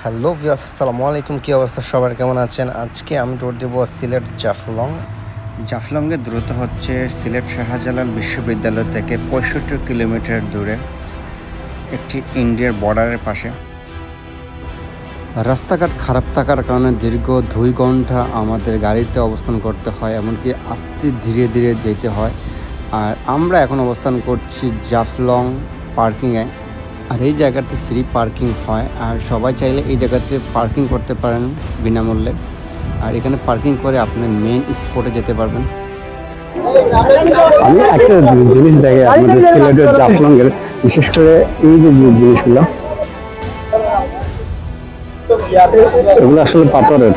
Hello viewers, আসসালামু আলাইকুম। কী অবস্থা সবার, কেমন আছেন? আজকে আমি ট্যুর দেবো সিলেট জাফলং। জাফলংয়ের দূরত্ব হচ্ছে সিলেট শাহজালাল বিশ্ববিদ্যালয় থেকে 65 কিলোমিটার দূরে, একটি ইন্ডিয়ার বর্ডারের পাশে। রাস্তাঘাট খারাপ থাকার কারণে দীর্ঘ 2 ঘন্টা আমাদের গাড়িতে অবস্থান করতে হয়, এমনকি আস্তে ধীরে ধীরে যেতে হয়। আর আমরা এখন অবস্থান করছি জাফলং পার্কিংয়ে। আর এই জায়গাতে ফ্রি পার্কিং হয়, আর সবাই চাইলে এই জায়গাতে পার্কিং করতে পারেন বিনামূল্যে। আর এখানে পার্কিং করে আপনার মেইন স্পটে যেতে পারবেন। আমি একটা জিনিস দেখে আপনাদের সিলেটের জাফলংয়ের, বিশেষ করে এই যে জিনিসগুলো, এগুলো আসলে পাথরের।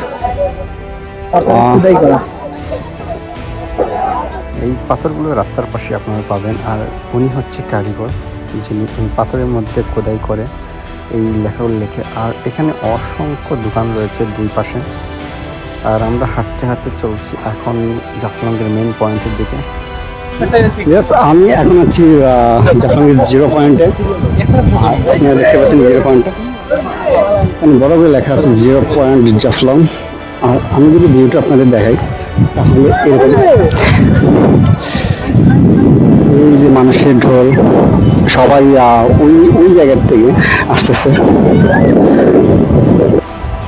এই পাথরগুলো রাস্তার পাশে আপনারা পাবেন। আর উনি হচ্ছে কারিগর, যিনি এই পাথরের মধ্যে খোদাই করে এই লেখাগুলো লেখে। আর এখানে অসংখ্য দোকান রয়েছে দুই পাশে। আর আমরা হাঁটতে হাঁটতে চলছি এখন জাফলংয়ের মেইন পয়েন্টের দিকে। আমি এখন আছি জাফলংয়ের 0 পয়েন্টে। আপনারা দেখতে পাচ্ছেন 0 পয়েন্টে বড় করে লেখা আছে 0 পয়েন্ট জাফলং। আর আমি যদি ভিউটা আপনাদের দেখাই তাহলে এরকম, এই যে মানুষের ঢোল, সবাই ওই জায়গার থেকে আসতেছে।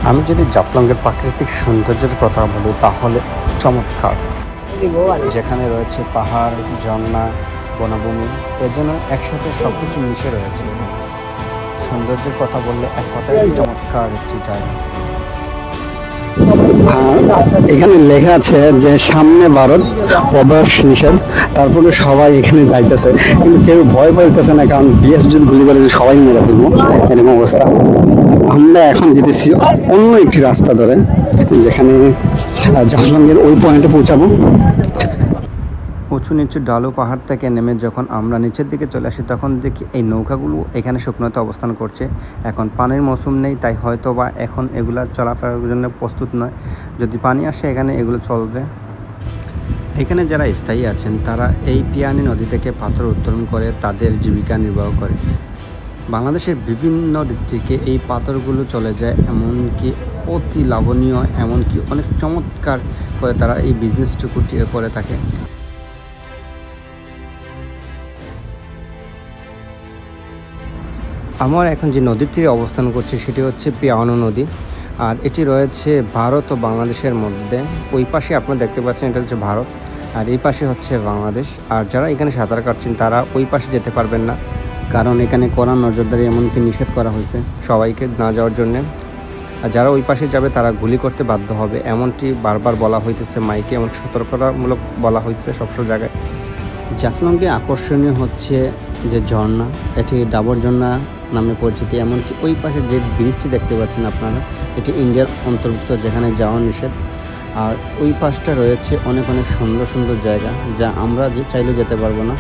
আমি যদি জাফলংয়ের প্রাকৃতিক সৌন্দর্যের কথা বলি তাহলে চমৎকার, যেখানে রয়েছে পাহাড়, ঝর্ণা, বনভূমি, এজন্য একসাথে সব কিছু মিশে রয়েছে। সৌন্দর্যের কথা বললে এক কথায় চমৎকার একটি জায়গা। এখানে লেখা আছে যে সামনে ভারত, প্রবেশ নিষেধ। তারপরে সবাই এখানে যাইতেছে, কিন্তু কেউ ভয় পাইতেছে না, কারণ বিএস যদি গুলি করে সবাই মেরে ফেলবো, এরকম অবস্থা। আমরা এখন যেতেছি অন্য একটি রাস্তা ধরে, যেখানে জাফলংয়ের ওই পয়েন্টে পৌঁছাবো। উঁচু নিচু ঢালু পাহাড় থেকে নেমে যখন আমরা নিচের দিকে চলে আসি, তখন দেখি এই নৌকাগুলো এখানে শুকনোতে অবস্থান করছে। এখন পানির মৌসুম নেই, তাই হয়তো বা এখন এগুলা চলাফেরার জন্য প্রস্তুত নয়। যদি পানি আসে এখানে এগুলো চলবে। এখানে যারা স্থায়ী আছেন তারা এই পিয়ানি নদী থেকে পাথর উত্তোলন করে তাদের জীবিকা নির্বাহ করে। বাংলাদেশের বিভিন্ন ডিস্ট্রিক্টে এই পাথরগুলো চলে যায়, এমনকি অতি লাভনীয়, এমনকি অনেক চমৎকার করে তারা এই বিজনেসটুকু করে থাকে। আমার এখন যে নদীর তীরে অবস্থান করছি সেটি হচ্ছে পিয়ানো নদী। আর এটি রয়েছে ভারত ও বাংলাদেশের মধ্যে। ওই পাশে আপনারা দেখতে পাচ্ছেন এটা হচ্ছে ভারত, আর এই পাশে হচ্ছে বাংলাদেশ। আর যারা এখানে সাঁতার কাটছেন তারা ওই পাশে যেতে পারবেন না, কারণ এখানে কড়া নজরদারি এমনকি নিষেধ করা হয়েছে সবাইকে না যাওয়ার জন্যে। আর যারা ওই পাশে যাবে তারা গুলি করতে বাধ্য হবে, এমনটি বারবার বলা হইতেছে মাইকে, এমন সতর্কতামূলক বলা হয়েছে সব জায়গায়। জাফলংয়ে আকর্ষণীয় হচ্ছে যে ঝর্ণা, এটি ডাবর ঝর্ণা নামে পরিচিত। এমনকি ওই পাশে যে ব্রিজটি দেখতে পাচ্ছেন আপনারা, এটি ইন্ডিয়ার অন্তর্ভুক্ত, যেখানে যাওয়া নিষেধ। আর ওই পাশটা রয়েছে অনেক অনেক সুন্দর সুন্দর জায়গা, যা আমরা চাইলেও যেতে পারবো না।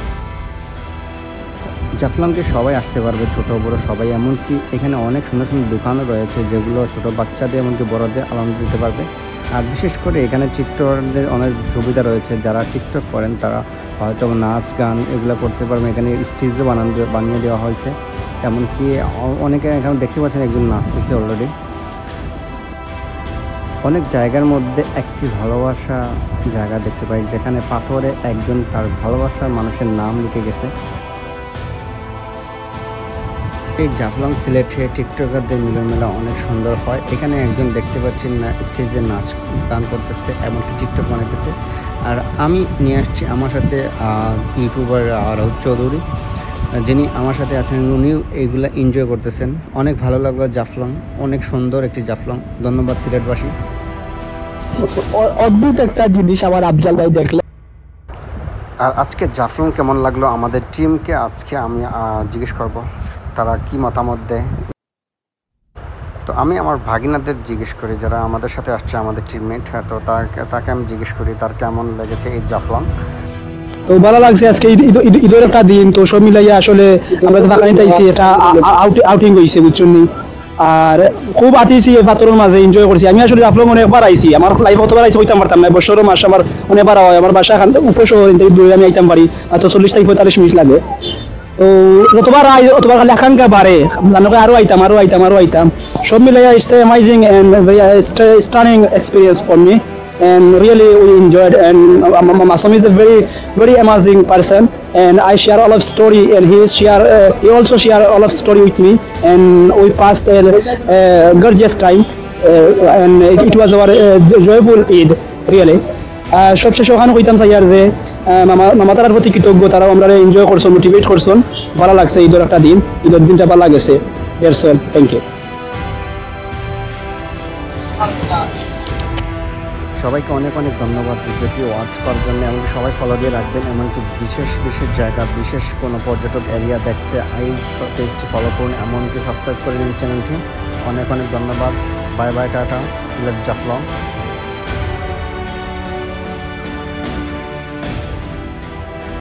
জাফলংকে সবাই আসতে পারবে, ছোট বড় সবাই। এমনকি এখানে অনেক সুন্দর সুন্দর দোকানও রয়েছে, যেগুলো ছোট বাচ্চাদের এমনকি বড়দের আনন্দ দিতে পারবে। আর বিশেষ করে এখানে টিকটকারদের অনেক সুবিধা রয়েছে। যারা টিকটক করেন তারা হয়তো নাচ গান এগুলো করতে পারবে। এখানে স্টেজও বানিয়ে দেওয়া হয়েছে, এমনকি অনেকে এখানে দেখতে পাচ্ছেন একজন নাচতেছে অলরেডি। অনেক জায়গার মধ্যে একটি ভালোবাসা জায়গা দেখতে পাই, যেখানে পাথরে একজন তার ভালোবাসার মানুষের নাম লিখে গেছে। এই জাফলং সিলেটে টিকটকারদের মিলনমেলা অনেক সুন্দর হয়। এখানে একজন দেখতে পাচ্ছেন না স্টেজে নাচ গান করতেছে, এমনকি টিকটক বানাইতেছে। আর আমি নিয়ে আসছি আমার সাথে ইউটিউবার রাহুল চৌধুরী, যিনি আমার সাথে আছেন। উনিও এইগুলা এনজয় করতেছেন। অনেক ভালো লাগলো জাফলং, অনেক সুন্দর একটি জাফলং। ধন্যবাদ সিলেটবাসী। অদ্ভুত একটা জিনিস আমার আফজাল ভাই দেখলে। আর আজকে জাফলং কেমন লাগলো আমাদের টিমকে আজকে আমি জিজ্ঞেস করব, তারা কি মতামত দেয়। তো আমি আমার ভাগিনাদের জিজ্ঞেস করি, যারা আমাদের সাথে আসছে, আমাদের টিমমেট। তো তাকে আমি জিজ্ঞেস করি তার কেমন লেগেছে এই জাফলং। তো ভালো লাগছে, আজকে ঈদের একটা দিন, তো সব মিলাইয়া আসলে আমরা তো বাগানিতে আইছি, এটা আউটিং হয়েছে বুঝছেন। আর খুব আতিছি এই পাথরের মাঝে, এনজয় করছি। আমি আসলে জাফলং অনেকবার আইছি, আমার লাইফ অতবার আইছি হইতাম পারতাম না। বছরের মাস আমার অনেকবার হয়, আমার বাসা এখান থেকে উপশহর দূরে আমি আইতাম পারি, মাত্র 40 থেকে 45 মিনিট লাগে। তো যতবার আই অতবার খালি আকাঙ্ক্ষা বাড়ে জানো আরো আইতাম সব মিলে it's amazing and stunning experience for me and really we enjoyed and Masom is a very amazing person and I share all of story and he also share all of story with me and we passed a gorgeous time and it was our joyful Eid really সবশেষে ওখানে কইতাম চাই আর যে মামা তারার প্রতি কৃতজ্ঞ, তারাও আমরা এনজয় করছেন, মোটিভেট করছেন, ভালো লাগছে ঈদের একটা দিন, ঈদের দিনটা ভালো লাগেছে। Thank you. সবাইকে অনেক অনেক ধন্যবাদ ভিডিওটি ওয়াচ করার জন্য, এমনকি সবাই ফলো দিয়ে রাখবেন, এমনকি বিশেষ বিশেষ জায়গা বিশেষ কোনো পর্যটক এরিয়া দেখতে এই পেজটি ফলো করুন, এমনকি সাবস্ক্রাইব করে নিন চ্যানেলটি। অনেক অনেক ধন্যবাদ। Bye bye, tata, Sylhet Jaflong.